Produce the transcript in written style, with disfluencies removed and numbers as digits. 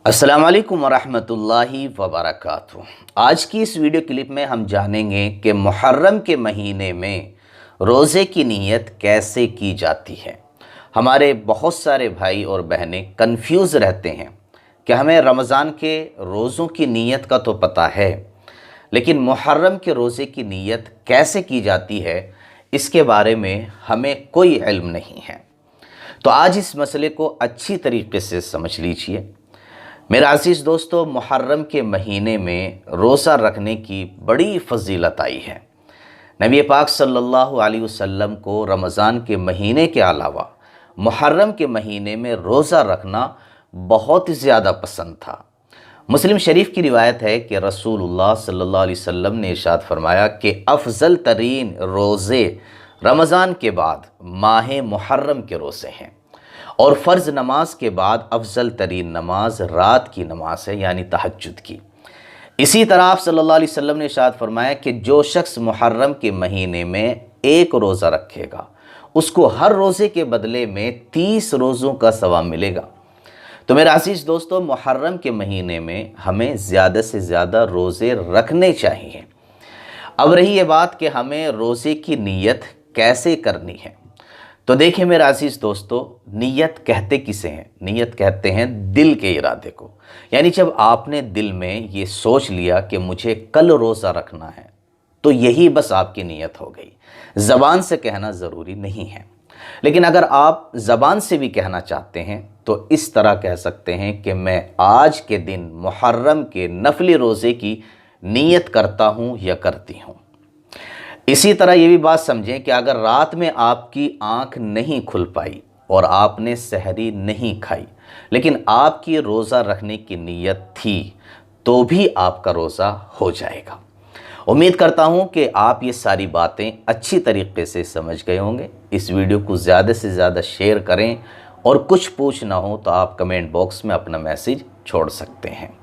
अस्सलाम वालेकुम वरहमतुल्लाहि वबरकातुह। आज की इस वीडियो क्लिप में हम जानेंगे कि मुहर्रम के महीने में रोज़े की नीयत कैसे की जाती है। हमारे बहुत सारे भाई और बहनें कंफ्यूज रहते हैं कि हमें रमज़ान के रोज़ों की नीयत का तो पता है, लेकिन मुहर्रम के रोज़े की नीयत कैसे की जाती है इसके बारे में हमें कोई इल्म नहीं है। तो आज इस मसले को अच्छी तरीके से समझ लीजिए। मेरा अज़ीज़ दोस्तों, मुहर्रम के महीने में रोज़ा रखने की बड़ी फ़जीलत आई है। नबी पाक सल्लल्लाहु अलैहि वसल्लम को रमज़ान के महीने के अलावा मुहर्रम के महीने में रोज़ा रखना बहुत ज़्यादा पसंद था। मुस्लिम शरीफ की रिवायत है कि रसूलुल्लाह सल्लल्लाहु अलैहि वसल्लम ने इरशाद फरमाया कि अफजल तरीन रोज़े रमज़ान के बाद माह मुहर्रम के रोज़े हैं और फ़र्ज़ नमाज के बाद अफजल तरीन नमाज रात की नमाज है, यानी तहज्जुद की। इसी तरह आप सल्लल्लाहु अलैहि वसल्लम ने इरशाद फरमाया कि जो शख्स मुहर्रम के महीने में एक रोज़ा रखेगा उसको हर रोज़े के बदले में 30 रोज़ों का सवाब मिलेगा। तो मेरे अज़ीज़ दोस्तों, मुहर्रम के महीने में हमें ज़्यादा से ज़्यादा रोज़े रखने चाहिए। अब रही ये बात कि हमें रोज़े की नीयत कैसे करनी है, तो देखिए मेरे अज़ीज़ दोस्तों, नीयत कहते किसे हैं? नीयत कहते हैं दिल के इरादे को। यानी जब आपने दिल में ये सोच लिया कि मुझे कल रोज़ा रखना है, तो यही बस आपकी नीयत हो गई। ज़बान से कहना ज़रूरी नहीं है, लेकिन अगर आप ज़बान से भी कहना चाहते हैं तो इस तरह कह सकते हैं कि मैं आज के दिन मुहर्रम के नफली रोज़े की नीयत करता हूँ या करती हूँ। इसी तरह ये भी बात समझें कि अगर रात में आपकी आंख नहीं खुल पाई और आपने सहरी नहीं खाई, लेकिन आपकी रोज़ा रखने की नीयत थी, तो भी आपका रोज़ा हो जाएगा। उम्मीद करता हूँ कि आप ये सारी बातें अच्छी तरीके से समझ गए होंगे। इस वीडियो को ज़्यादा से ज़्यादा शेयर करें और कुछ पूछना हो तो आप कमेंट बॉक्स में अपना मैसेज छोड़ सकते हैं।